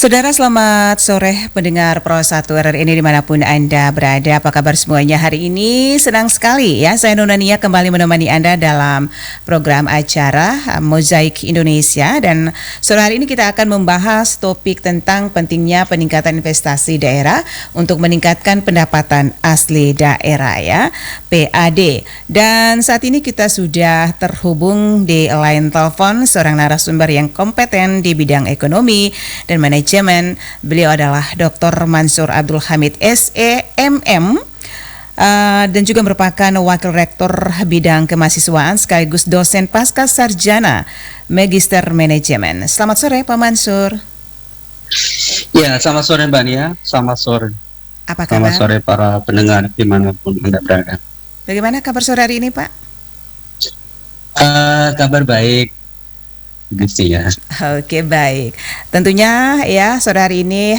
Saudara, selamat sore pendengar Pro 1 RRI ini dimanapun Anda berada. Apa kabar semuanya hari ini? Senang sekali ya, saya Nona Nia kembali menemani Anda dalam program acara Mozaik Indonesia. Dan sore hari ini kita akan membahas topik tentang pentingnya peningkatan investasi daerah untuk meningkatkan pendapatan asli daerah ya, PAD. Dan saat ini kita sudah terhubung di line telepon seorang narasumber yang kompeten di bidang ekonomi dan manajemen. Beliau adalah Dr. Mansur Abdul Hamid SEMM dan juga merupakan Wakil Rektor Bidang Kemahasiswaan sekaligus dosen pasca sarjana Magister Manajemen. Selamat sore Pak Mansur. Ya, selamat sore Mbak Nia, selamat sore. Apa kabar? Selamat sore para pendengar dimanapun Anda berada. Bagaimana kabar sore hari ini Pak? Kabar baik. Ya. Oke, baik. Tentunya ya sore hari ini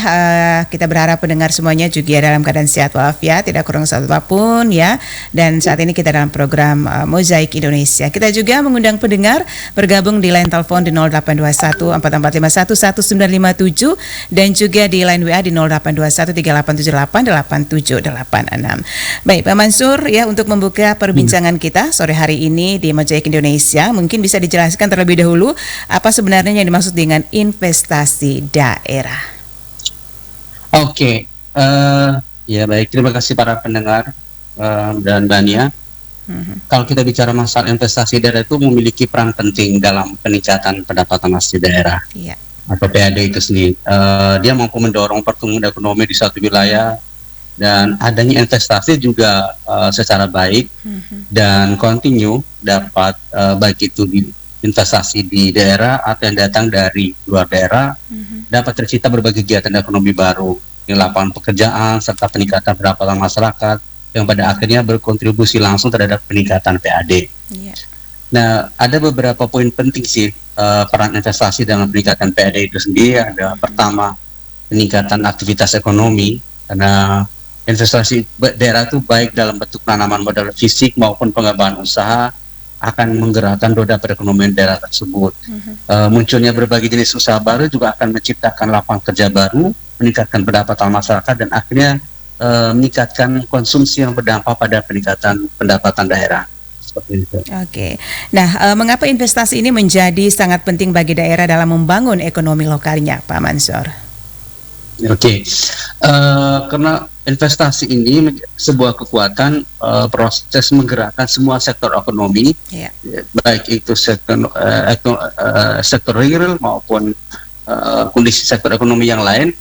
kita berharap pendengar semuanya juga dalam keadaan sehat walafiat, tidak kurang satu apapun ya. Dan saat ini kita dalam program Mozaik Indonesia. Kita juga mengundang pendengar bergabung di line telepon di 0821 4451 1957 dan juga di line WA di 0821 3878 8786. Baik, Pak Mansur ya, untuk membuka perbincangan kita sore hari ini di Mozaik Indonesia, mungkin bisa dijelaskan terlebih dahulu apa sebenarnya yang dimaksud dengan investasi daerah? Oke, ya baik, terima kasih para pendengar dan Mbak Nia. Kalau kita bicara masalah investasi daerah itu memiliki peran penting dalam peningkatan pendapatan asli daerah atau PAD itu sendiri. Dia mampu mendorong pertumbuhan ekonomi di suatu wilayah dan adanya investasi juga secara baik dan kontinu dapat baik itu di investasi di daerah atau yang datang dari luar daerah dapat tercipta berbagai kegiatan ekonomi baru, lapangan pekerjaan serta peningkatan pendapatan masyarakat yang pada akhirnya berkontribusi langsung terhadap peningkatan PAD. Nah, ada beberapa poin penting sih peran investasi dalam peningkatan PAD itu sendiri. Ada pertama, peningkatan aktivitas ekonomi, karena investasi daerah itu baik dalam bentuk penanaman modal fisik maupun pengembangan usaha akan menggerakkan roda perekonomian daerah tersebut. Munculnya berbagai jenis usaha baru juga akan menciptakan lapangan kerja baru, meningkatkan pendapatan masyarakat dan akhirnya meningkatkan konsumsi yang berdampak pada peningkatan pendapatan daerah. Seperti itu. Oke. Nah, mengapa investasi ini menjadi sangat penting bagi daerah dalam membangun ekonomi lokalnya, Pak Mansur? Oke. Karena investasi ini sebuah kekuatan proses menggerakkan semua sektor ekonomi, baik itu sektor real maupun kondisi sektor ekonomi yang lain.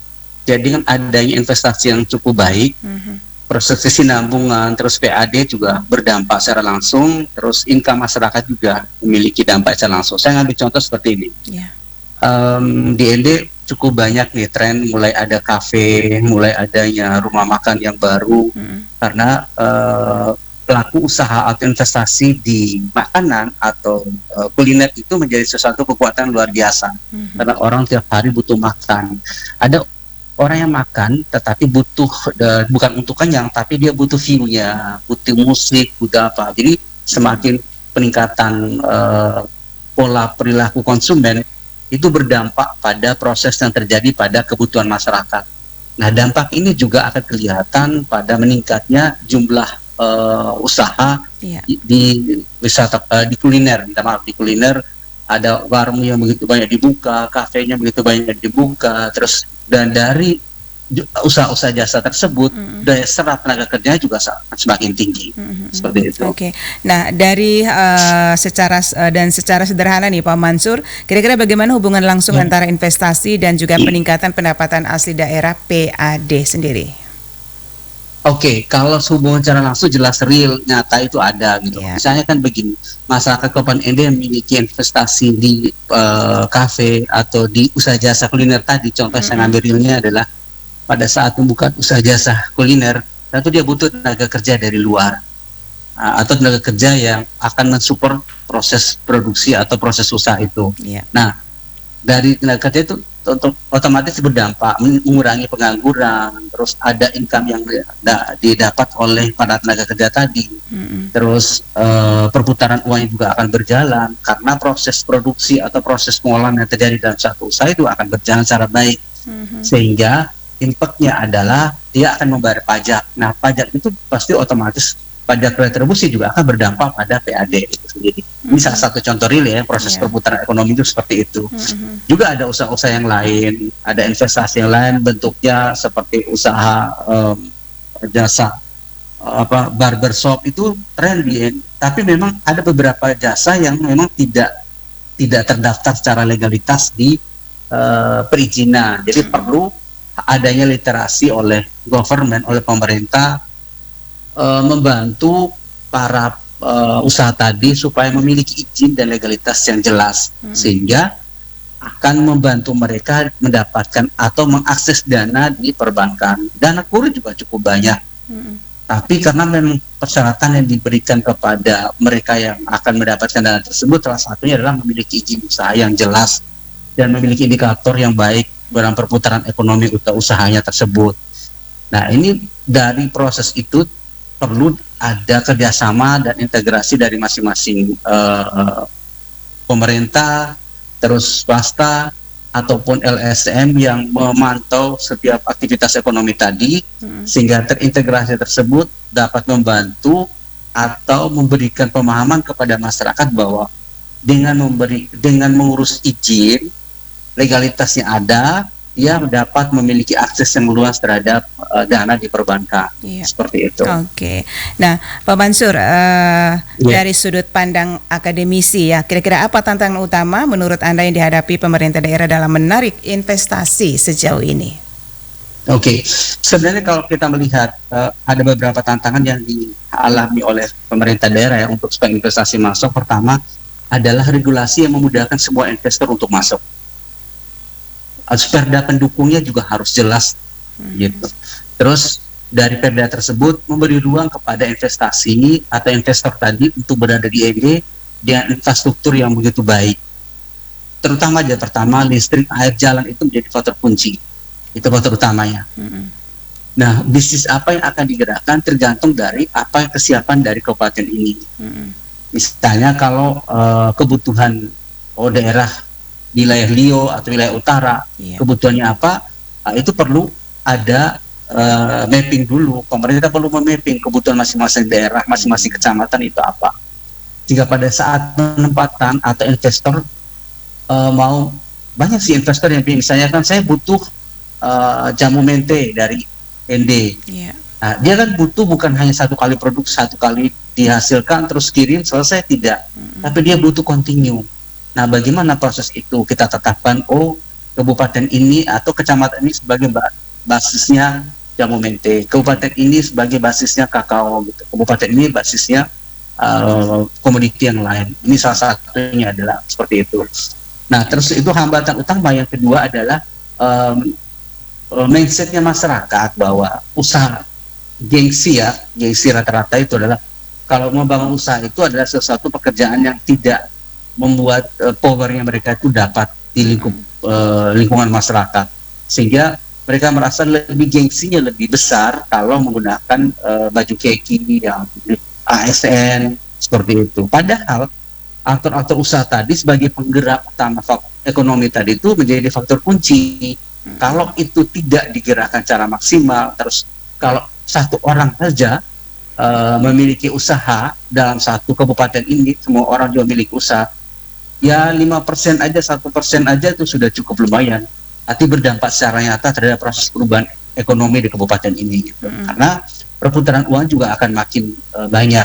Jadi dengan adanya investasi yang cukup baik, proses kesinambungan, terus PAD juga berdampak secara langsung, terus income masyarakat juga memiliki dampak secara langsung. Saya ngambil contoh seperti ini. Di ND cukup banyak nih tren, mulai ada kafe, mulai adanya rumah makan yang baru, karena pelaku usaha atau investasi di makanan atau kuliner itu menjadi sesuatu kekuatan luar biasa, karena orang tiap hari butuh makan. Ada orang yang makan tetapi butuh bukan untuk kenyang, tapi dia butuh view-nya, butuh musik, butuh apa. Jadi semakin peningkatan pola perilaku konsumen itu berdampak pada proses yang terjadi pada kebutuhan masyarakat. Nah, dampak ini juga akan kelihatan pada meningkatnya jumlah usaha di wisata, di kuliner. Minta maaf, di kuliner ada warung yang begitu banyak dibuka, kafenya begitu banyak dibuka, terus dan dari usaha-usaha jasa tersebut daya serap tenaga kerja juga semakin tinggi. Seperti itu. Oke. Nah, dari secara sederhana nih Pak Mansur, kira-kira bagaimana hubungan langsung antara investasi dan juga peningkatan pendapatan asli daerah PAD sendiri? Oke, kalau hubungan secara langsung jelas real, nyata itu ada gitu. Misalnya kan begini, masyarakat Kabupaten ND memiliki investasi di kafe atau di usaha jasa kuliner tadi. Contoh saya ngambil realnya adalah pada saat membuka usaha jasa kuliner, tentu dia butuh tenaga kerja dari luar atau tenaga kerja yang akan mensupport proses produksi atau proses usaha itu. Nah, dari tenaga kerja itu otomatis berdampak mengurangi pengangguran, terus ada income yang didapat oleh para tenaga kerja tadi, terus perputaran uang juga akan berjalan karena proses produksi atau proses pengolahan yang terjadi dalam satu usaha itu akan berjalan secara baik. sehingga impactnya adalah dia akan membayar pajak. Nah, pajak itu pasti otomatis pajak retribusi juga akan berdampak pada PAD itu sendiri. Ini salah satu contoh real ya, proses perputaran ekonomi itu seperti itu. Juga ada usaha-usaha yang lain, ada investasi yang lain bentuknya seperti usaha jasa barbershop itu trendy, tapi memang ada beberapa jasa yang memang tidak terdaftar secara legalitas di perizinan. Jadi perlu adanya literasi oleh government, oleh pemerintah, membantu para usaha tadi supaya memiliki izin dan legalitas yang jelas, sehingga akan membantu mereka mendapatkan atau mengakses dana di perbankan. Dana kurir juga cukup banyak, tapi karena memang persyaratan yang diberikan kepada mereka yang akan mendapatkan dana tersebut, salah satunya adalah memiliki izin usaha yang jelas dan memiliki indikator yang baik dalam perputaran ekonomi usahanya tersebut. Nah, ini dari proses itu perlu ada kerjasama dan integrasi dari masing-masing pemerintah, terus swasta, ataupun LSM yang memantau setiap aktivitas ekonomi tadi, sehingga terintegrasi tersebut dapat membantu atau memberikan pemahaman kepada masyarakat bahwa dengan mengurus izin, legalitasnya ada, dia dapat memiliki akses yang luas terhadap dana di perbankan, seperti itu. Oke. Nah, Pak Mansur, dari sudut pandang akademisi ya, kira-kira apa tantangan utama menurut Anda yang dihadapi pemerintah daerah dalam menarik investasi sejauh ini? Oke, sebenarnya kalau kita melihat ada beberapa tantangan yang dialami oleh pemerintah daerah ya untuk supaya investasi masuk. Pertama adalah regulasi yang memudahkan semua investor untuk masuk. Perda pendukungnya juga harus jelas, gitu. Terus dari perda tersebut memberi ruang kepada investasi atau investor tadi untuk berada di ED dengan infrastruktur yang begitu baik. Terutama pertama listrik, air, jalan itu menjadi faktor kunci, itu faktor utamanya. Nah, bisnis apa yang akan digerakkan tergantung dari apa kesiapan dari kabupaten ini. Misalnya kalau kebutuhan daerah wilayah Rio atau wilayah utara, kebutuhannya apa, itu perlu ada mapping dulu. Pemerintah perlu memapping kebutuhan masing-masing daerah, masing-masing kecamatan itu apa, sehingga pada saat penempatan atau investor mau, banyak sih investor yang misalnya kan saya butuh jamu mente dari ND. Nah, dia kan butuh bukan hanya satu kali produk, satu kali dihasilkan terus kirim selesai, tidak, tapi dia butuh continue. Nah, bagaimana proses itu? Kita tetapkan, kabupaten ini atau kecamatan ini sebagai basisnya jamu mente, kabupaten ini sebagai basisnya kakao, gitu. Kabupaten ini basisnya komoditi yang lain. Ini salah satunya adalah seperti itu. Nah, terus itu hambatan utama yang kedua adalah mindsetnya masyarakat bahwa usaha gengsi rata-rata itu adalah kalau membangun usaha itu adalah sesuatu pekerjaan yang tidak membuat powernya mereka itu dapat di lingkungan masyarakat, sehingga mereka merasa lebih gengsinya lebih besar kalau menggunakan baju keki yang ASN seperti itu. Padahal aktor-aktor usaha tadi sebagai penggerak utama ekonomi tadi itu menjadi faktor kunci. Kalau itu tidak digerakkan secara maksimal, terus kalau satu orang saja memiliki usaha dalam satu kabupaten ini, semua orang juga memiliki usaha, ya 5% aja, 1% aja itu sudah cukup lumayan. Arti berdampak secara nyata terhadap proses perubahan ekonomi di kabupaten ini, gitu. Karena perputaran uang juga akan makin banyak,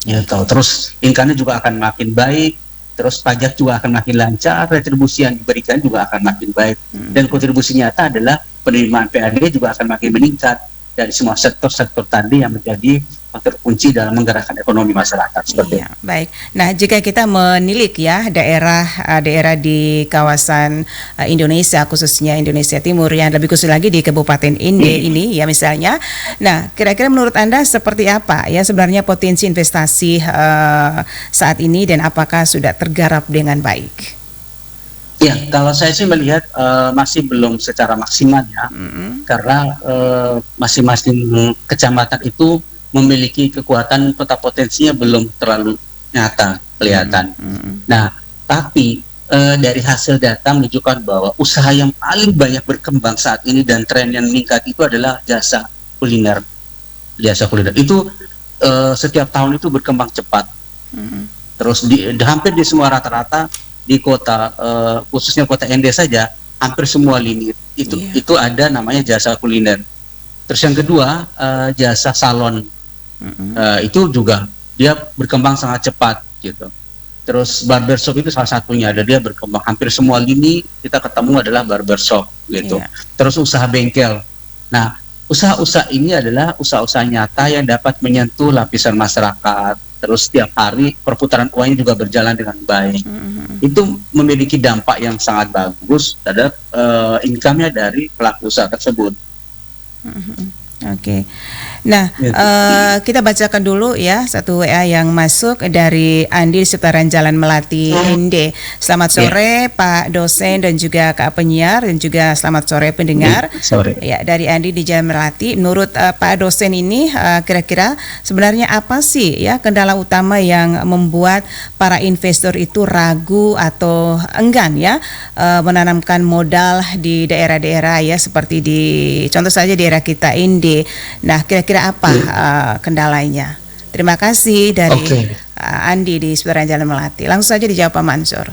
gitu. Terus income-nya juga akan makin baik, terus pajak juga akan makin lancar, retribusi yang diberikan juga akan makin baik, dan kontribusi nyata adalah penerimaan PAD juga akan makin meningkat dari semua sektor-sektor tadi yang menjadi faktor kunci dalam menggerakkan ekonomi masyarakat seperti itu. Baik. Nah, jika kita menilik ya daerah di kawasan Indonesia, khususnya Indonesia Timur, yang lebih khusus lagi di Kabupaten Inde ini ya misalnya. Nah, kira-kira menurut Anda seperti apa ya sebenarnya potensi investasi saat ini dan apakah sudah tergarap dengan baik? Ya, kalau saya sih melihat masih belum secara maksimal ya, karena masing-masing kecamatan itu memiliki kekuatan, peta potensinya belum terlalu nyata kelihatan. Nah, tapi dari hasil data menunjukkan bahwa usaha yang paling banyak berkembang saat ini dan tren yang meningkat itu adalah jasa kuliner. Jasa kuliner itu setiap tahun itu berkembang cepat. Terus hampir di semua rata-rata di kota, khususnya kota ND saja, hampir semua lini itu ada namanya jasa kuliner. Terus yang kedua, jasa salon, itu juga dia berkembang sangat cepat gitu. Terus barbershop itu salah satunya, ada dia berkembang hampir semua lini kita ketemu adalah barbershop gitu. Terus usaha bengkel. Nah, usaha-usaha ini adalah usaha-usaha nyata yang dapat menyentuh lapisan masyarakat. Terus setiap hari perputaran uangnya juga berjalan dengan baik. Itu memiliki dampak yang sangat bagus terhadap income-nya dari pelaku usaha tersebut. Oke. Nah, kita bacakan dulu ya satu WA yang masuk dari Andi di seputaran Jalan Melati ND. Selamat sore Pak dosen dan juga Kak penyiar, dan juga selamat sore pendengar. Sore. Ya, dari Andi di Jalan Melati. Menurut Pak dosen ini kira-kira sebenarnya apa sih ya kendala utama yang membuat para investor itu ragu atau enggan ya menanamkan modal di daerah-daerah ya, seperti di contoh saja daerah kita ND. Nah, kira-kira apa kendalanya? Terima kasih dari Andi di seputaran Jalan Melati. Langsung saja dijawab Pak Mansur.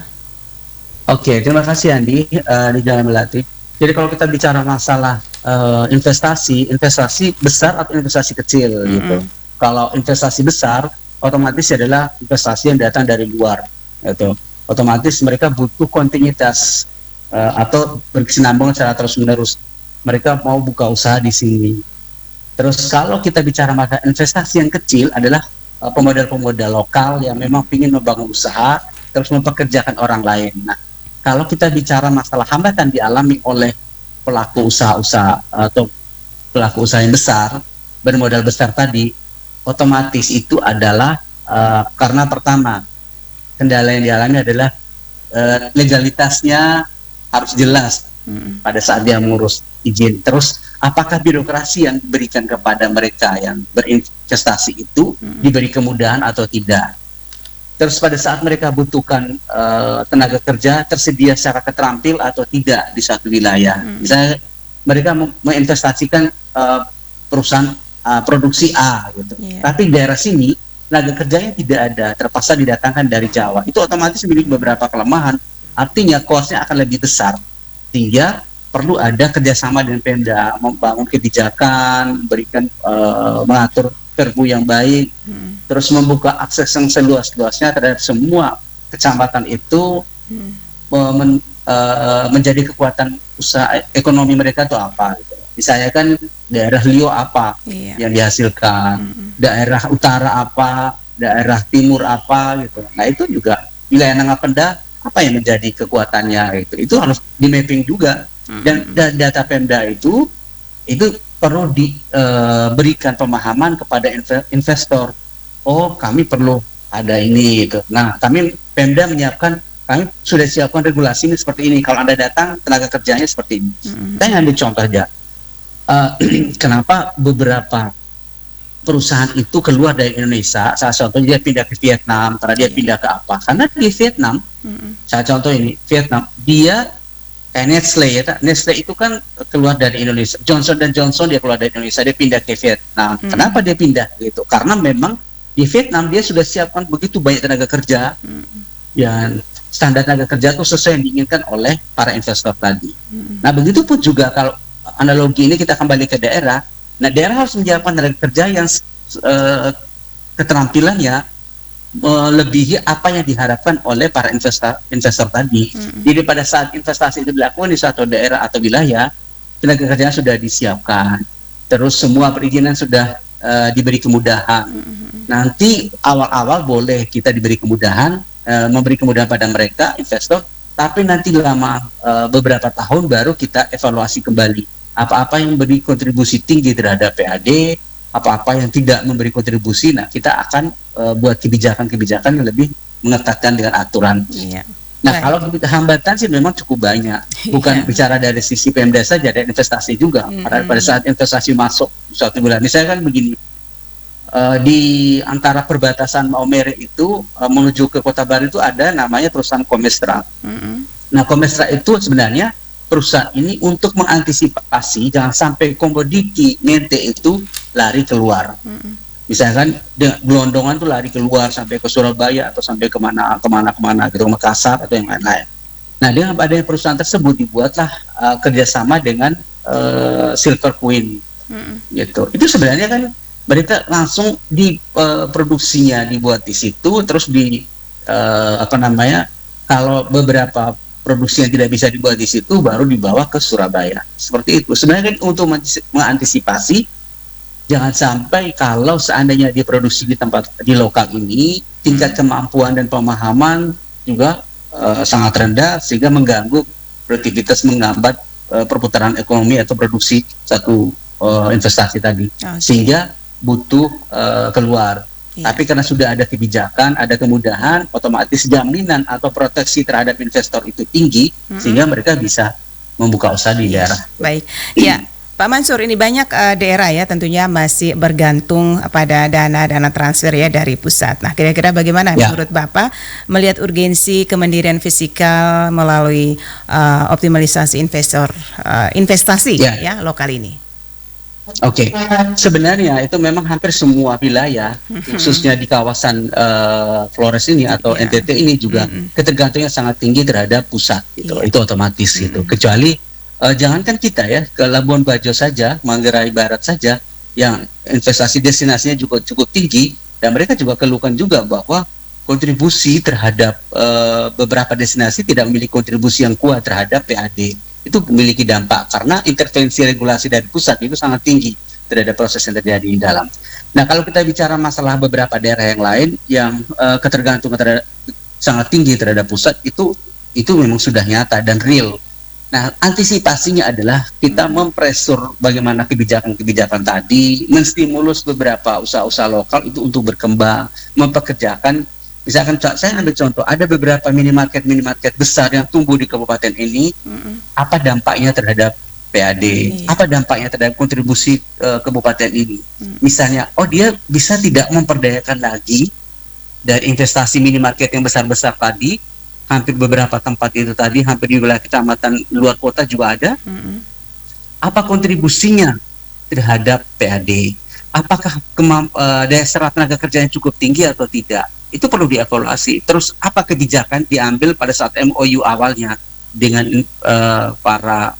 Oke, terima kasih Andi di Jalan Melati. Jadi kalau kita bicara masalah investasi besar atau investasi kecil gitu. Kalau investasi besar, otomatis adalah investasi yang datang dari luar, gitu. Otomatis mereka butuh kontinuitas atau berkesinambungan secara terus-menerus. Mereka mau buka usaha di sini. Terus kalau kita bicara masalah investasi yang kecil adalah pemodal-pemodal lokal yang memang ingin membangun usaha terus mempekerjakan orang lain. Nah, kalau kita bicara masalah hambatan dialami oleh pelaku usaha-usaha atau pelaku usaha yang besar, bermodal besar tadi, otomatis itu adalah karena pertama, kendala yang dialami adalah legalitasnya harus jelas pada saat dia mengurus izin. Terus apakah birokrasi yang diberikan kepada mereka yang berinvestasi itu diberi kemudahan atau tidak. Terus pada saat mereka butuhkan tenaga kerja tersedia secara keterampil atau tidak di satu wilayah. Misalnya mereka menginvestasikan perusahaan produksi A gitu. Tapi daerah sini tenaga kerjanya tidak ada, terpaksa didatangkan dari Jawa. Itu otomatis memiliki beberapa kelemahan. Artinya cost-nya akan lebih besar. Sehingga perlu ada kerjasama dengan Pemda, membangun kebijakan, memberikan mengatur perbu yang baik, terus membuka akses yang seluas-luasnya terhadap semua kecamatan itu, menjadi kekuatan usaha ekonomi mereka itu apa. Gitu. Misalnya kan daerah Lio apa yang dihasilkan, daerah utara apa, daerah timur apa gitu. Nah itu juga wilayah Nangapenda apa yang menjadi kekuatannya itu harus di mapping juga. Dan data Pemda itu perlu diberikan pemahaman kepada investor. Oh, kami perlu ada ini gitu. Nah, kami Pemda menyiapkan, kami sudah siapkan regulasi ini seperti ini. Kalau Anda datang, tenaga kerjanya seperti ini. Saya ambil contoh aja. Kenapa beberapa perusahaan itu keluar dari Indonesia? Salah contohnya dia pindah ke Vietnam, karena dia pindah ke apa? Karena di Vietnam, saya contoh ini, Vietnam, dia kayak Nestle ya, Nestle itu kan keluar dari Indonesia. Johnson & Johnson dia keluar dari Indonesia, dia pindah ke Vietnam. Kenapa dia pindah gitu? Karena memang di Vietnam dia sudah siapkan begitu banyak tenaga kerja, yang standar tenaga kerja itu sesuai yang diinginkan oleh para investor tadi. Nah begitu pun juga kalau analogi ini kita kembali ke daerah. Nah daerah harus menyiapkan tenaga kerja yang keterampilannya melebihi apa yang diharapkan oleh para investor tadi. Jadi pada saat investasi itu dilakukan di suatu daerah atau wilayah, tenaga kerjanya sudah disiapkan, terus semua perizinan sudah diberi kemudahan. Nanti awal-awal boleh kita diberi kemudahan, memberi kemudahan pada mereka investor, tapi nanti lama beberapa tahun baru kita evaluasi kembali apa-apa yang memberi kontribusi tinggi terhadap PAD, apa-apa yang tidak memberi kontribusi. Nah kita akan buat kebijakan-kebijakan yang lebih mengetatkan dengan aturan. Nah kalau hambatan sih memang cukup banyak, bukan bicara dari sisi Pemda saja, dari investasi juga. Pada saat investasi masuk suatu bulan, misalnya kan begini, di antara perbatasan Maumere itu menuju ke Kota Baru itu ada namanya perusahaan Komestra. Nah, Komestra itu sebenarnya perusahaan ini untuk mengantisipasi jangan sampai komoditi mente itu lari keluar. Misalkan gelondongan tuh lari keluar sampai ke Surabaya atau sampai kemana gitu, ke Makassar atau yang lain-lain. Nah, dengan adanya perusahaan tersebut dibuatlah kerjasama dengan Silver Queen, gitu. Itu sebenarnya kan mereka langsung di produksinya dibuat di situ, terus kalau beberapa produksi yang tidak bisa dibuat di situ baru dibawa ke Surabaya. Seperti itu. Sebenarnya kan untuk mengantisipasi jangan sampai kalau seandainya diproduksi di lokal ini tingkat kemampuan dan pemahaman juga sangat rendah sehingga mengganggu produktivitas, menghambat perputaran ekonomi atau produksi satu investasi tadi. Sehingga butuh keluar. Tapi karena sudah ada kebijakan, ada kemudahan, otomatis jaminan atau proteksi terhadap investor itu tinggi, sehingga mereka bisa membuka usaha di daerah. Baik, ya Pak Mansur, ini banyak daerah ya tentunya masih bergantung pada dana transfer ya dari pusat. Nah, kira-kira bagaimana menurut Bapak melihat urgensi kemandirian fiskal melalui optimalisasi investasi ya lokal ini? Oke, sebenarnya itu memang hampir semua wilayah, khususnya di kawasan Flores ini atau NTT ini juga ketergantungan sangat tinggi terhadap pusat, gitu. Itu otomatis gitu. Kecuali jangankan kita ya, ke Labuan Bajo saja, Manggarai Barat saja, yang investasi destinasinya juga cukup tinggi, dan mereka juga keluhkan juga bahwa kontribusi terhadap beberapa destinasi tidak memiliki kontribusi yang kuat terhadap PAD. Itu memiliki dampak karena intervensi regulasi dari pusat itu sangat tinggi terhadap proses yang terjadi di dalam. Nah, kalau kita bicara masalah beberapa daerah yang lain yang ketergantungan sangat tinggi terhadap pusat, itu memang sudah nyata dan real. Nah, antisipasinya adalah kita mempresur bagaimana kebijakan-kebijakan tadi, menstimulus beberapa usaha-usaha lokal itu untuk berkembang, mempekerjakan. Misalkan saya ambil contoh, ada beberapa minimarket besar yang tumbuh di kabupaten ini. Apa dampaknya terhadap PAD? Apa dampaknya terhadap kontribusi kabupaten ini? Misalnya, dia bisa tidak memperdayakan lagi dari investasi minimarket yang besar-besar tadi. Hampir beberapa tempat itu tadi, hampir di wilayah kecamatan luar kota juga ada. Apa kontribusinya terhadap PAD? Apakah daya serap tenaga kerjanya cukup tinggi atau tidak? Itu perlu dievaluasi. Terus apa kebijakan diambil pada saat MOU awalnya dengan para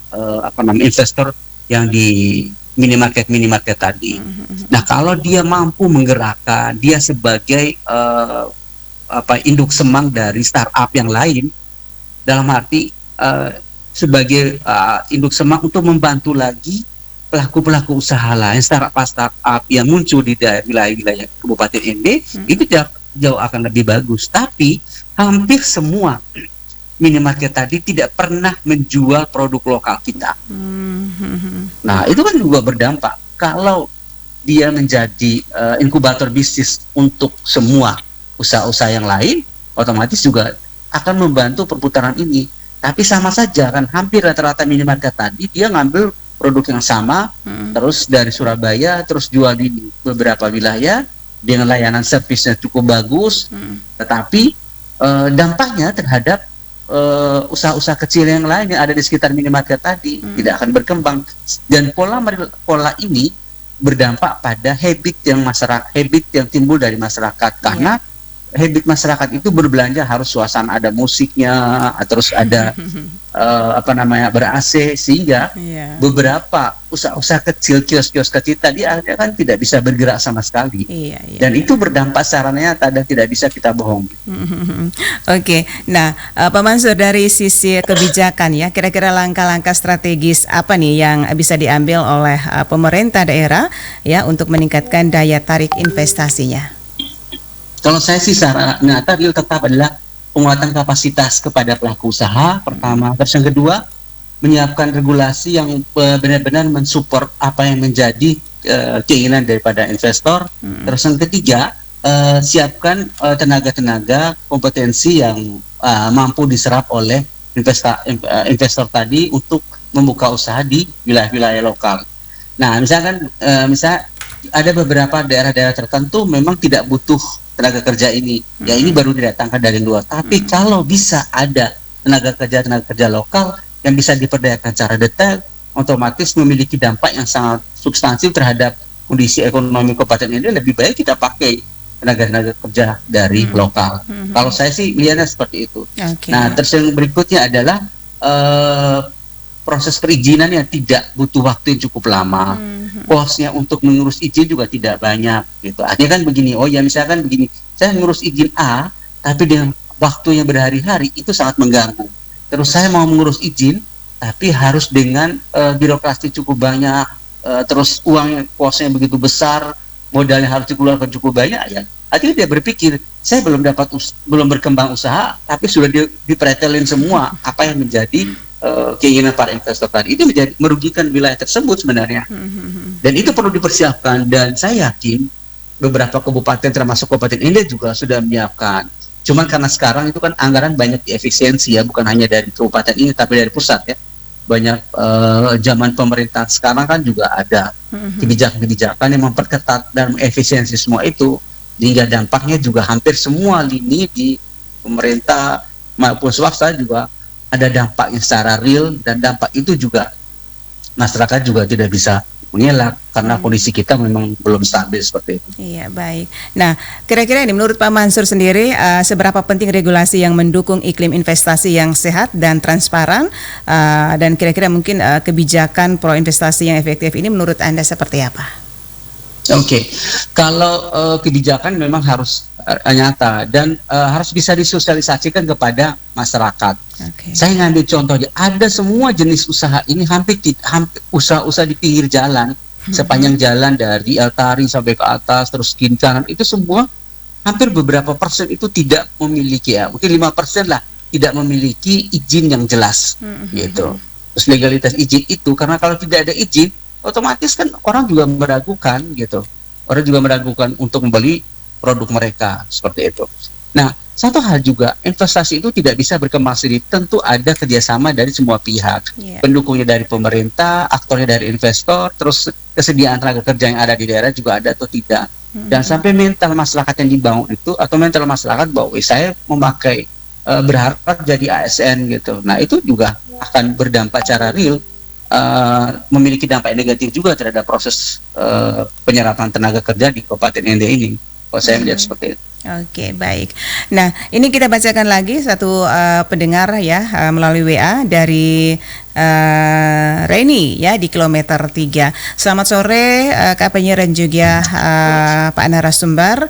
investor yang di minimarket tadi. Nah, kalau dia mampu menggerakkan, dia sebagai induk semang dari startup yang lain, dalam arti sebagai induk semang untuk membantu lagi pelaku-pelaku usaha lain, startup yang muncul di wilayah-wilayah Kabupaten ND, itu jauh akan lebih bagus. Tapi hampir semua minimarket tadi tidak pernah menjual produk lokal kita. Nah, itu kan juga berdampak. Kalau dia menjadi inkubator bisnis untuk semua usaha-usaha yang lain, otomatis juga akan membantu perputaran ini. Tapi sama saja kan, hampir rata-rata minimarket tadi dia ngambil produk yang sama, terus dari Surabaya, terus jual di beberapa wilayah dengan layanan servisnya cukup bagus, tetapi dampaknya terhadap usaha-usaha kecil yang lain yang ada di sekitar minimarket tadi tidak akan berkembang. Dan pola ini berdampak pada habit yang timbul dari masyarakat, karena habit masyarakat itu berbelanja harus suasana ada musiknya, terus ada ber-AC, sehingga beberapa usaha-usaha kecil, kios-kios kecil tadi kan tidak bisa bergerak sama sekali. Dan itu berdampak secara nyata dan tidak bisa kita bohong. Oke, nah Pak Mansur, dari sisi kebijakan ya, kira-kira langkah-langkah strategis apa nih yang bisa diambil oleh pemerintah daerah ya untuk meningkatkan daya tarik investasinya? Kalau saya sih secara nyata real tetap adalah penguatan kapasitas kepada pelaku usaha pertama. Terus yang kedua, menyiapkan regulasi yang benar-benar mensupport apa yang menjadi keinginan daripada investor. Terus yang ketiga, siapkan tenaga-tenaga kompetensi yang mampu diserap oleh investor tadi untuk membuka usaha di wilayah-wilayah lokal. Nah, misalnya ada beberapa daerah-daerah tertentu memang tidak butuh tenaga kerja ini, ya ini baru didatangkan dari luar. Tapi kalau bisa ada tenaga kerja lokal yang bisa diperdayakan secara detail, otomatis memiliki dampak yang sangat substansi terhadap kondisi ekonomi kabupaten ini. Lebih baik kita pakai tenaga kerja dari lokal. Kalau saya sih lihatnya seperti itu. Nah, terus yang berikutnya adalah proses perizinan yang tidak butuh waktu yang cukup lama. Kosnya untuk mengurus izin juga tidak banyak gitu. Artinya kan begini, misalkan begini, saya mengurus izin A, tapi dengan waktu yang berhari-hari itu sangat mengganggu. Terus saya mau mengurus izin, tapi harus dengan birokrasi cukup banyak, terus uang kosnya begitu besar, modalnya harus dikeluarkan cukup banyak, ya. Artinya dia berpikir, saya belum berkembang usaha, tapi sudah dipretelin semua apa yang menjadi keinginan para investor tadi. Itu menjadi merugikan wilayah tersebut sebenarnya. Dan itu perlu dipersiapkan, dan saya yakin beberapa kabupaten termasuk Kabupaten Ende juga sudah menyiapkan. Cuman karena sekarang itu kan anggaran banyak diefisiensi ya, bukan hanya dari kabupaten ini tapi dari pusat ya. Banyak zaman pemerintahan sekarang kan juga ada kebijakan-kebijakan yang memperketat dan efisiensi semua itu, sehingga dampaknya juga hampir semua lini di pemerintah maupun swasta juga ada dampaknya secara real, dan dampak itu juga masyarakat juga tidak bisa mengelak karena kondisi kita memang belum stabil seperti itu. Iya, baik. Nah, kira-kira ini menurut Pak Mansur sendiri, seberapa penting regulasi yang mendukung iklim investasi yang sehat dan transparan, dan kira-kira mungkin kebijakan pro investasi yang efektif ini menurut Anda seperti apa? Oke. Kalau kebijakan memang harus nyata dan harus bisa disosialisasikan kepada masyarakat. Saya ngambil contohnya, ada semua jenis usaha ini hampir usaha-usaha di pinggir jalan, sepanjang jalan dari Altari sampai ke atas, terus kiri kanan, itu semua hampir beberapa persen itu tidak memiliki, mungkin 5% lah, tidak memiliki izin yang jelas, gitu. Terus legalitas izin itu, karena kalau tidak ada izin, otomatis kan orang juga meragukan, gitu. Orang juga meragukan untuk membeli produk mereka, seperti itu. Nah, satu hal juga, investasi itu tidak bisa berkembang sendiri, tentu ada kerjasama dari semua pihak, pendukungnya dari pemerintah, aktornya dari investor, terus kesediaan tenaga kerja yang ada di daerah juga ada atau tidak, dan sampai mental masyarakat yang dibangun itu, atau mental masyarakat bahwa saya memakai berharap jadi ASN gitu. Nah, itu juga akan berdampak secara real, memiliki dampak negatif juga terhadap proses penyerapan tenaga kerja di Kabupaten Ende ini. Kalau saya melihat seperti itu. Oke, baik. Nah, ini kita bacakan lagi satu pendengar ya melalui WA dari Reni ya di kilometer 3. Selamat sore Kak Penyiar dan juga Pak narasumber,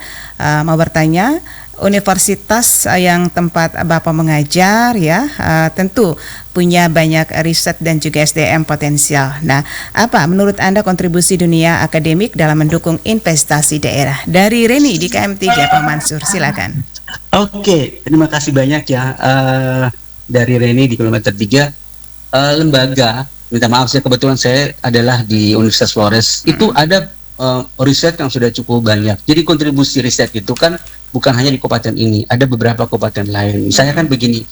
mau bertanya, universitas yang tempat Bapak mengajar ya tentu punya banyak riset dan juga SDM potensial. Nah, apa menurut Anda kontribusi dunia akademik dalam mendukung investasi daerah? Dari Reni di KM3, Pak Mansur, silakan. Oke, terima kasih banyak ya dari Reni di kilometer 3. Lembaga, minta maaf saya kebetulan saya adalah di Universitas Flores, itu ada riset yang sudah cukup banyak. Jadi kontribusi riset itu kan bukan hanya di kabupaten ini, ada beberapa kabupaten lain. Misalnya kan begini,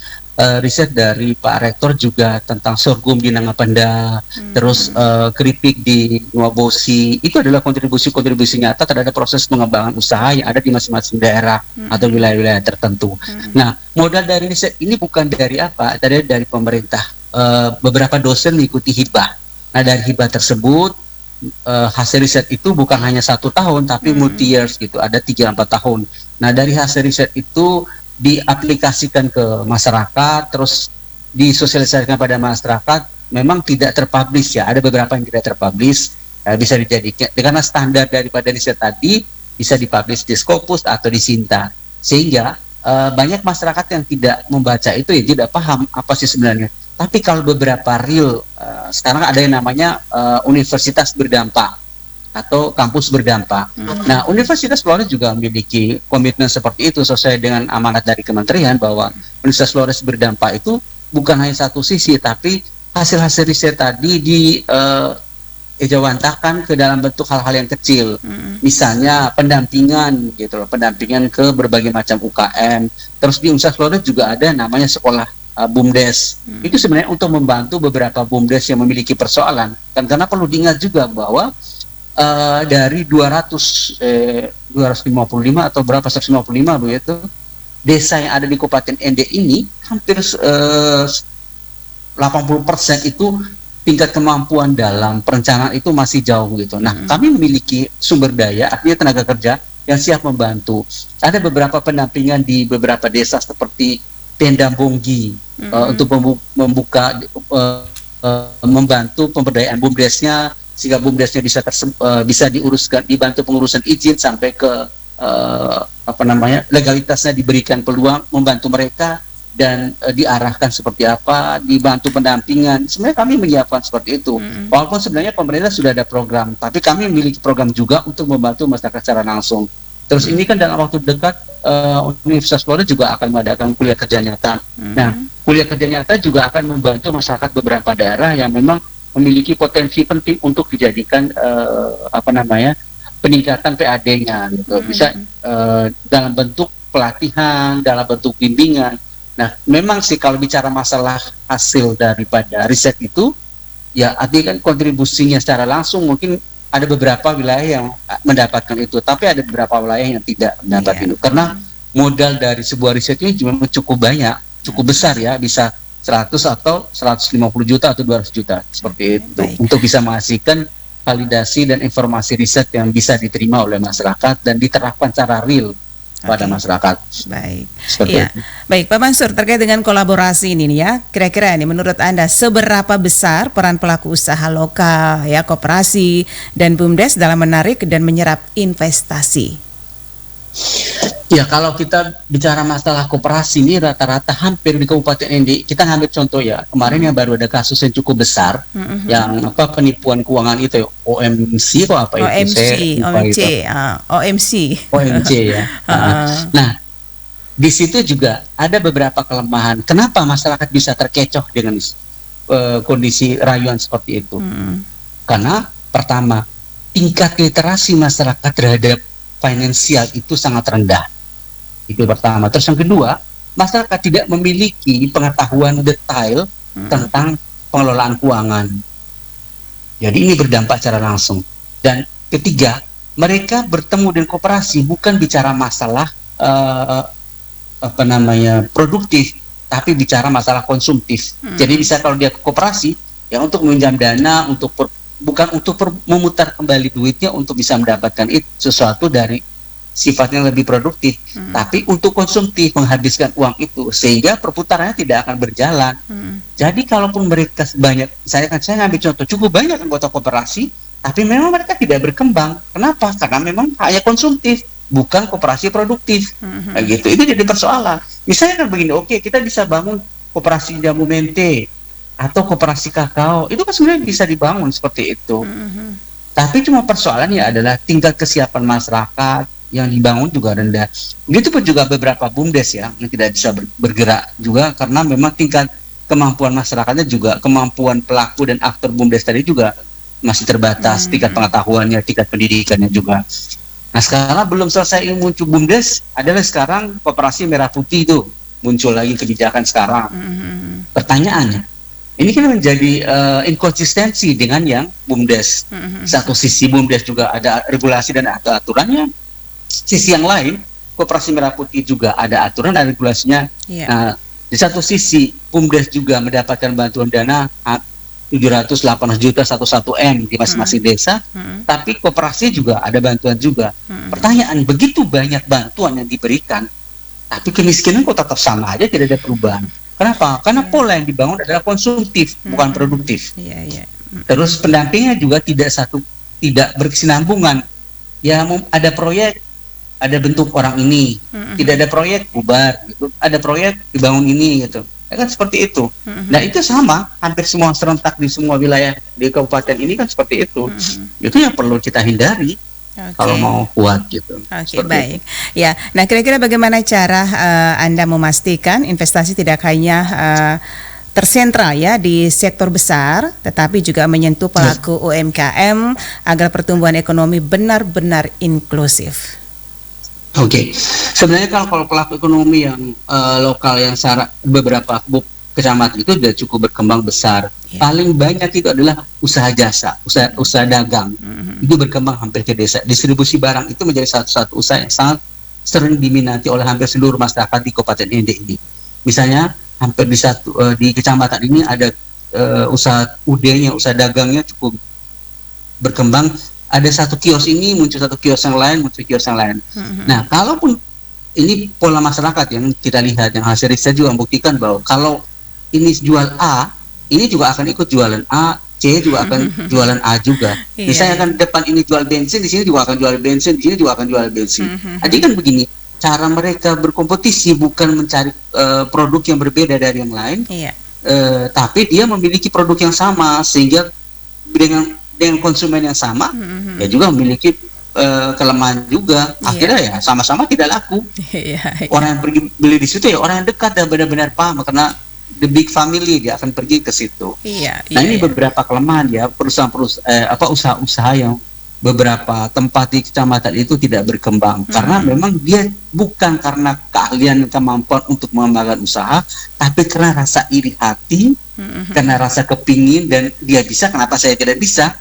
riset dari Pak Rektor juga tentang sorghum di Nangapanda, terus keripik di Nuwabosi, itu adalah kontribusi nyata terhadap proses pengembangan usaha yang ada di masing-masing daerah atau wilayah-wilayah tertentu. Nah, modal dari riset ini bukan dari apa, dari pemerintah. Beberapa dosen mengikuti hibah. Nah, dari hibah tersebut, hasil riset itu bukan hanya 1 tahun tapi multi years gitu, ada 3-4 tahun. Nah, dari hasil riset itu diaplikasikan ke masyarakat, terus disosialisasikan pada masyarakat. Memang tidak terpublish ya, ada beberapa yang tidak terpublish, bisa dijadikan karena standar daripada riset tadi bisa dipublish di Scopus atau di Sinta, sehingga banyak masyarakat yang tidak membaca itu ya, tidak paham apa sih sebenarnya. Tapi kalau beberapa real, sekarang ada yang namanya universitas berdampak atau kampus berdampak. Nah, Universitas Flores juga memiliki komitmen seperti itu sesuai dengan amanat dari kementerian, bahwa Universitas Flores berdampak itu bukan hanya satu sisi, tapi hasil-hasil riset tadi dijawantakan ke dalam bentuk hal-hal yang kecil. Misalnya pendampingan gitu loh, pendampingan ke berbagai macam UKM. Terus di Universitas Flores juga ada namanya sekolah BUMDes. Itu sebenarnya untuk membantu beberapa BUMDes yang memiliki persoalan. Karena perlu diingat juga bahwa dari 255 atau berapa 155 begitu desa yang ada di Kabupaten ND ini hampir 80% itu tingkat kemampuan dalam perencanaan itu masih jauh gitu. Nah, kami memiliki sumber daya, artinya tenaga kerja yang siap membantu. Ada beberapa pendampingan di beberapa desa seperti Tenda Bonggi untuk membuka membantu pemberdayaan BUMDesnya sehingga BUMDesnya bisa diuruskan, dibantu pengurusan izin sampai ke legalitasnya, diberikan peluang membantu mereka dan diarahkan seperti apa, dibantu pendampingan. Sebenarnya kami menyiapkan seperti itu. Walaupun sebenarnya pemerintah sudah ada program, tapi kami memiliki program juga untuk membantu masyarakat secara langsung. Terus ini kan dalam waktu dekat Universitas Polri juga akan mengadakan kuliah kerja nyata. Nah, kuliah kerja nyata juga akan membantu masyarakat beberapa daerah yang memang memiliki potensi penting untuk dijadikan peningkatan PAD-nya gitu. Bisa dalam bentuk pelatihan, dalam bentuk bimbingan. Nah, memang sih kalau bicara masalah hasil daripada riset itu, ya artinya kan kontribusinya secara langsung mungkin ada beberapa wilayah yang mendapatkan itu, tapi ada beberapa wilayah yang tidak mendapatkan itu. Karena modal dari sebuah riset ini juga cukup banyak, cukup besar ya, bisa 100 atau 150 juta atau 200 juta, seperti itu. Untuk bisa menghasilkan validasi dan informasi riset yang bisa diterima oleh masyarakat dan diterapkan secara real pada masyarakat. Baik. Ya. Baik, Pak Mansur, terkait dengan kolaborasi ini nih ya, kira-kira nih menurut Anda seberapa besar peran pelaku usaha lokal ya, koperasi dan BUMDes dalam menarik dan menyerap investasi? Ya, kalau kita bicara masalah koperasi ini rata-rata hampir di Kabupaten ND, kita ngambil contoh ya, kemarin yang baru ada kasus yang cukup besar, yang penipuan keuangan itu, OMC atau apa itu? OMC ya. Nah, di situ juga ada beberapa kelemahan. Kenapa masyarakat bisa terkecoh dengan kondisi rayuan seperti itu? Karena pertama, tingkat literasi masyarakat terhadap finansial itu sangat rendah. Itu pertama. Terus yang kedua, masyarakat tidak memiliki pengetahuan detail tentang pengelolaan keuangan. Jadi ini berdampak secara langsung. Dan ketiga, mereka bertemu dengan koperasi bukan bicara masalah produktif, tapi bicara masalah konsumtif. Jadi bisa kalau dia ke koperasi ya untuk meminjam dana, bukan untuk memutar kembali duitnya untuk bisa mendapatkan sesuatu dari sifatnya lebih produktif, tapi untuk konsumtif, menghabiskan uang itu, sehingga perputarannya tidak akan berjalan. Jadi kalaupun mereka banyak, saya ngambil contoh, cukup banyak anggota koperasi, tapi memang mereka tidak berkembang. Kenapa? Karena memang hanya konsumtif, bukan koperasi produktif. Nah, gitu. Itu jadi persoalan. Misalnya kan begini, oke, kita bisa bangun koperasi jamu mente atau koperasi kakao, itu kan sebenarnya bisa dibangun seperti itu. Tapi cuma persoalannya adalah tingkat kesiapan masyarakat yang dibangun juga rendah. Begitu pun juga beberapa BUMDes ya yang tidak bisa bergerak juga karena memang tingkat kemampuan masyarakatnya juga, kemampuan pelaku dan aktor BUMDes tadi juga masih terbatas, tingkat pengetahuannya, tingkat pendidikannya juga. Nah, sekarang belum selesai muncul BUMDes, adalah sekarang koperasi merah putih itu muncul lagi kebijakan sekarang. Pertanyaannya, ini kan menjadi inkonsistensi dengan yang BUMDes. Satu sisi BUMDes juga ada regulasi dan ada aturannya. Sisi yang lain, koperasi merah putih juga ada aturan dan regulasinya. Nah, di satu sisi BUMDes juga mendapatkan bantuan dana 700-800 juta 11M di masing-masing desa, tapi koperasi juga ada bantuan juga. Pertanyaan, begitu banyak bantuan yang diberikan, tapi kemiskinan kok tetap sama aja, tidak ada perubahan. Kenapa? Karena pola yang dibangun adalah konsumtif, bukan produktif. Terus pendampingnya juga tidak berkesinambungan. Ya, ada proyek, ada bentuk orang ini, tidak ada proyek bubar, gitu. Ada proyek dibangun ini, gitu. Ya kan seperti itu. Nah, itu sama, hampir semua serentak di semua wilayah di kabupaten ini kan seperti itu. Itu yang perlu kita hindari. Kalau mau kuat gitu. Baik. Ya, nah kira-kira bagaimana cara Anda memastikan investasi tidak hanya tersentral ya di sektor besar, tetapi juga menyentuh pelaku UMKM agar pertumbuhan ekonomi benar-benar inklusif? Sebenarnya kalau pelaku ekonomi yang lokal yang beberapa kecamatan itu sudah cukup berkembang besar. Paling banyak itu adalah usaha jasa, usaha dagang. Itu berkembang hampir ke desa. Distribusi barang itu menjadi satu usaha yang sangat sering diminati oleh hampir seluruh masyarakat di Kabupaten Ende ini. Misalnya hampir di kecamatan ini ada usaha udenya, usaha dagangnya cukup berkembang. Ada satu kios ini muncul satu kios yang lain, muncul kios yang lain. Nah, kalaupun ini pola masyarakat yang kita lihat, yang hasil riset juga membuktikan bahwa kalau ini jual A, ini juga akan ikut jualan A, C juga akan jualan A juga. Misalnya kan depan ini jual bensin, di sini juga akan jual bensin, di sini juga akan jual bensin. Jadi kan begini, cara mereka berkompetisi bukan mencari produk yang berbeda dari yang lain, tapi dia memiliki produk yang sama, sehingga dengan konsumen yang sama, ya juga memiliki kelemahan juga. Akhirnya ya sama-sama tidak laku. Orang yang pergi beli di situ ya orang yang dekat dan benar-benar paham, karena the big family dia akan pergi ke situ. Nah ini beberapa kelemahan ya usaha-usaha yang beberapa tempat di kecamatan itu tidak berkembang karena memang dia bukan karena keahlian kemampuan untuk mengembangkan usaha, tapi karena rasa iri hati, karena rasa kepingin dan dia bisa, kenapa saya tidak bisa?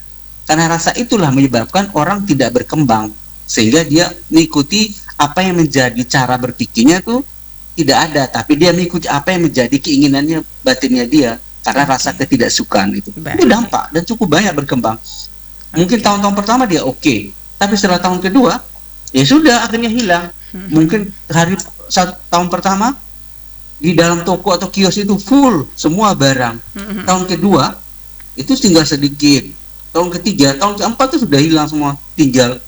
Karena rasa itulah menyebabkan orang tidak berkembang, sehingga dia mengikuti apa yang menjadi cara berpikirnya tuh tidak ada, tapi dia mengikuti apa yang menjadi keinginannya batinnya dia karena rasa ketidaksukaan itu. Itu dampak dan cukup banyak berkembang. Mungkin tahun-tahun pertama dia tapi setelah tahun kedua ya sudah akhirnya hilang. Mungkin tahun pertama di dalam toko atau kios itu full semua barang. Tahun kedua itu tinggal sedikit. Tahun ketiga, tahun keempat itu sudah hilang semua, tinggal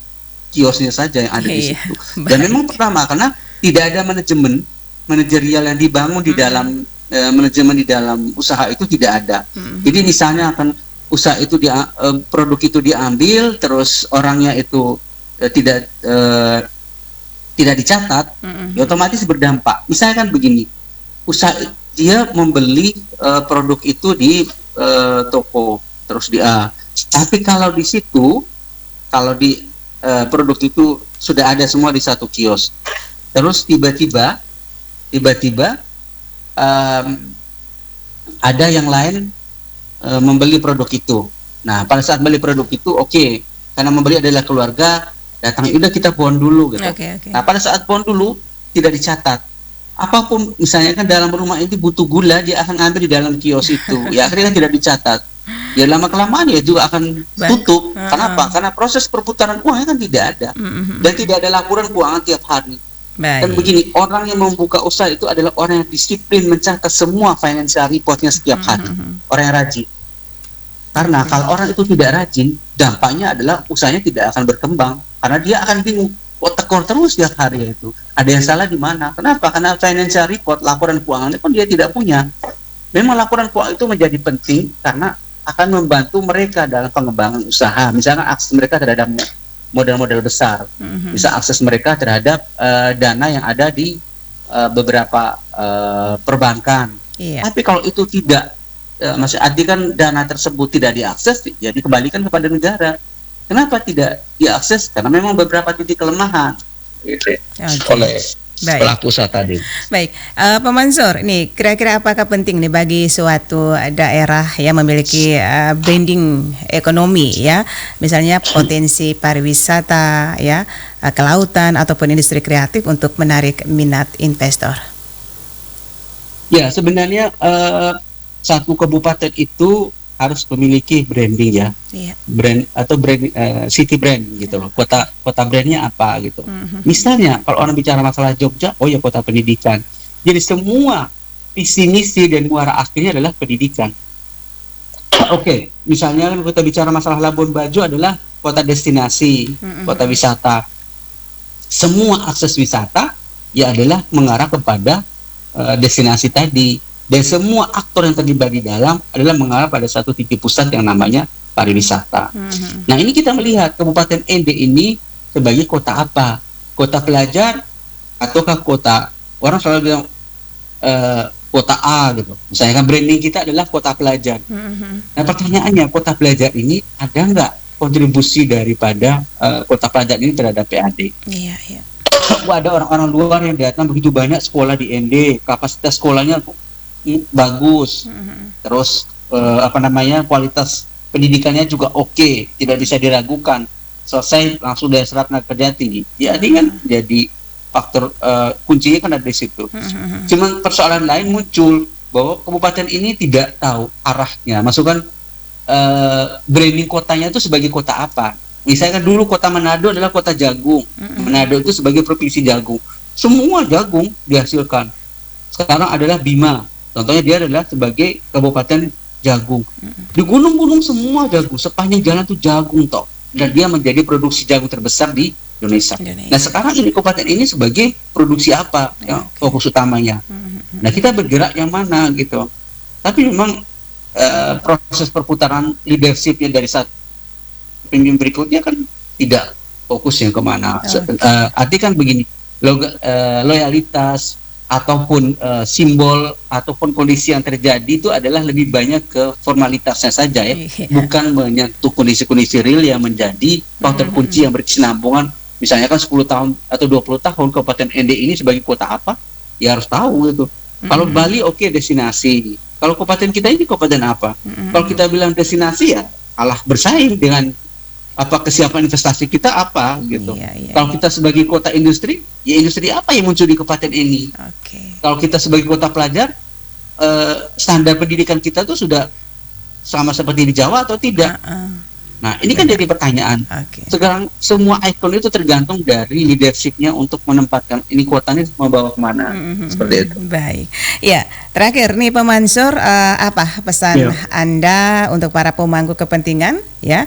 kiosnya saja yang ada di situ. Dan memang pertama karena tidak ada manajerial yang dibangun di dalam manajemen di dalam usaha itu tidak ada. Jadi misalnya akan usaha itu produk itu diambil, terus orangnya itu tidak dicatat, ya otomatis berdampak. Misalnya kan begini, usaha dia membeli produk itu di toko, terus tapi kalau di situ, produk itu sudah ada semua di satu kios, terus tiba-tiba ada yang lain membeli produk itu. Nah, pada saat beli produk itu, karena membeli adalah keluarga, datang, udah kita pohon dulu gitu. Nah, pada saat pohon dulu tidak dicatat. Apapun, misalnya kan dalam rumah ini butuh gula, dia akan ambil di dalam kios itu. Ya akhirnya tidak dicatat. Ya lama kelamaan ya juga akan tutup. Kenapa? Karena proses perputaran uangnya kan tidak ada, dan tidak ada laporan keuangan tiap hari. Dan begini, orang yang membuka usaha itu adalah orang yang disiplin mencatat semua financial reportnya setiap hari. Orang yang rajin. Karena kalau orang itu tidak rajin, dampaknya adalah usahanya tidak akan berkembang, karena dia akan bingung, tekor terus setiap hari itu. Ada yang salah di mana? Kenapa? Karena financial report, laporan keuangannya pun dia tidak punya. Memang laporan keuangan itu menjadi penting karena akan membantu mereka dalam pengembangan usaha. Misalnya akses mereka terhadap modal-modal besar, bisa akses mereka terhadap dana yang ada di beberapa perbankan. Tapi kalau itu tidak, kan dana tersebut tidak diakses, ya dikembalikan kepada negara. Kenapa tidak diakses? Karena memang beberapa titik kelemahan oleh pelaku usaha tadi. Baik, Pak Mansur, ini kira-kira apakah penting nih bagi suatu daerah yang memiliki branding ekonomi ya, misalnya potensi pariwisata ya, kelautan ataupun industri kreatif untuk menarik minat investor? Ya, sebenarnya satu kabupaten itu harus memiliki branding ya, brand atau city brand gitu loh. Kota brandnya apa gitu. Misalnya kalau orang bicara masalah Jogja, ya kota pendidikan. Jadi semua visi misi dan muara akhirnya adalah pendidikan. Misalnya kan kita bicara masalah Labuan Bajo adalah kota destinasi, kota wisata. Semua akses wisata ya adalah mengarah kepada destinasi tadi. Dan semua aktor yang terlibat di dalam adalah mengarah pada satu titik pusat yang namanya pariwisata. Nah, ini kita melihat Kabupaten Ende ini sebagai kota apa? Kota pelajar ataukah kota, orang selalu bilang kota A gitu. Misalnya kan branding kita adalah kota pelajar. Nah, pertanyaannya, kota pelajar ini ada nggak kontribusi daripada kota pelajar ini terhadap PAD? Ada orang-orang luar yang datang begitu banyak sekolah di Ende, kapasitas sekolahnya bagus, terus kualitas pendidikannya juga tidak bisa diragukan, selesai langsung dari serat kerja tinggi. Jadi kan jadi faktor kuncinya kan ada di situ. Cuman persoalan lain muncul bahwa kabupaten ini tidak tahu arahnya. Masukkan branding kotanya itu sebagai kota apa. Misalkan dulu kota Manado adalah kota jagung. Manado itu sebagai provinsi jagung. Semua jagung dihasilkan. Sekarang adalah Bima. Contohnya dia adalah sebagai kabupaten jagung. Di gunung-gunung semua jagung. Sepanjang jalan tuh jagung toh. Dan dia menjadi produksi jagung terbesar di Indonesia. Nah sekarang ini kabupaten ini sebagai produksi apa yang fokus utamanya. Nah kita bergerak yang mana gitu. Tapi memang proses perputaran leadershipnya dari satu pemimpin berikutnya kan tidak fokus yang kemana. Artinya kan begini, loyalitas ataupun simbol ataupun kondisi yang terjadi itu adalah lebih banyak ke formalitasnya saja ya, bukan menyentuh kondisi-kondisi real yang menjadi faktor kunci yang berkesinambungan. Misalnya kan 10 tahun atau 20 tahun Kabupaten ND ini sebagai kota apa, ya harus tahu gitu. Kalau Bali destinasi. Kalau kabupaten kita ini kabupaten apa? Kalau kita bilang destinasi ya kalah bersaing dengan apa kesiapan investasi kita apa gitu. Kalau kita sebagai kota industri, ya industri apa yang muncul di kabupaten ini? Kalau kita sebagai kota pelajar, standar pendidikan kita tuh sudah sama seperti di Jawa atau tidak? Nah ini kan jadi pertanyaan. Sekarang semua ikon itu tergantung dari leadershipnya untuk menempatkan ini kotanya membawa kemana. Seperti itu. Baik. Ya, terakhir nih Pak Mansur, apa pesan Anda untuk para pemangku kepentingan ya,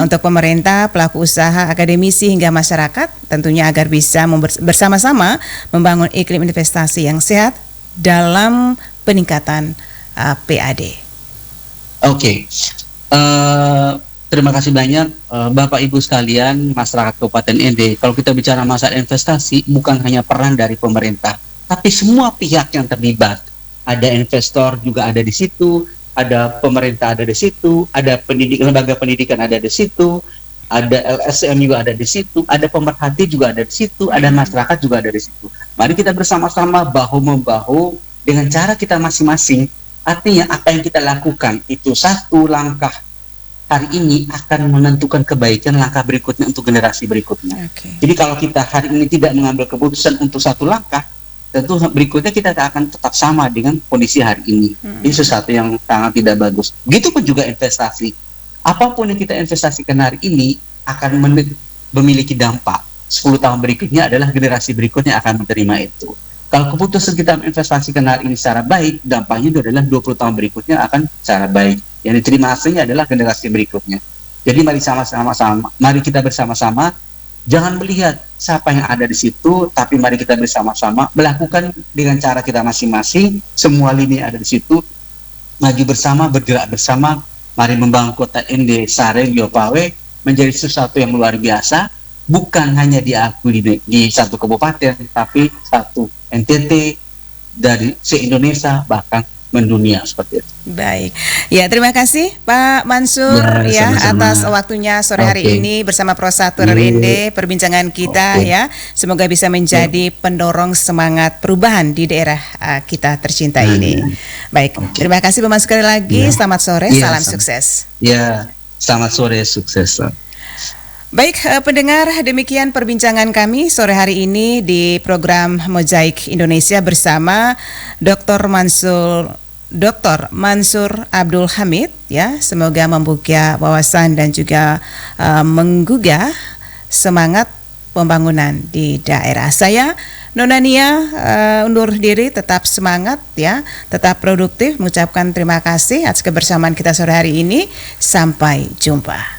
untuk pemerintah, pelaku usaha, akademisi hingga masyarakat tentunya agar bisa bersama-sama membangun iklim investasi yang sehat dalam peningkatan PAD. Terima kasih banyak Bapak Ibu sekalian, masyarakat Kabupaten ND. Kalau kita bicara masalah investasi, bukan hanya peran dari pemerintah, tapi semua pihak yang terlibat. Ada investor juga ada di situ, ada pemerintah ada di situ, ada lembaga pendidikan ada di situ, ada LSM juga ada di situ, ada pemerhati juga ada di situ, ada masyarakat juga ada di situ. Mari kita bersama-sama bahu-membahu dengan cara kita masing-masing. Artinya apa yang kita lakukan itu satu langkah hari ini akan menentukan kebaikan langkah berikutnya untuk generasi berikutnya. Jadi kalau kita hari ini tidak mengambil keputusan untuk satu langkah, tentu berikutnya kita akan tetap sama dengan kondisi hari ini. Ini sesuatu yang sangat tidak bagus. Begitupun juga investasi. Apapun yang kita investasikan hari ini akan memiliki dampak. 10 tahun berikutnya adalah generasi berikutnya akan menerima itu. Kalau keputusan kita investasikan hari ini secara baik, dampaknya itu adalah 20 tahun berikutnya akan secara baik. Yang diterima hasilnya adalah generasi berikutnya. Jadi mari mari kita bersama-sama, jangan melihat siapa yang ada di situ, tapi mari kita bersama-sama melakukan dengan cara kita masing-masing. Semua lini ada di situ, maju bersama, bergerak bersama. Mari membangun kota ND Sareng Yopawe menjadi sesuatu yang luar biasa, bukan hanya diakui di satu kabupaten, tapi satu NTT dari se-Indonesia bahkan mendunia seperti itu. Baik, ya terima kasih Pak Mansur atas waktunya sore hari ini bersama Pro 1 RRND perbincangan kita ya. Semoga bisa menjadi pendorong semangat perubahan di daerah kita tercinta ini. Baik, terima kasih Pak Mansur sekali lagi. Selamat sore, salam sukses. Ya, selamat sore, sukses. Baik, pendengar, demikian perbincangan kami sore hari ini di program Mozaik Indonesia bersama Dr. Mansur Abdul Hamid ya. Semoga membuka wawasan dan juga menggugah semangat pembangunan di daerah. Saya Nona Nia undur diri, tetap semangat ya, tetap produktif, mengucapkan terima kasih atas kebersamaan kita sore hari ini. Sampai jumpa.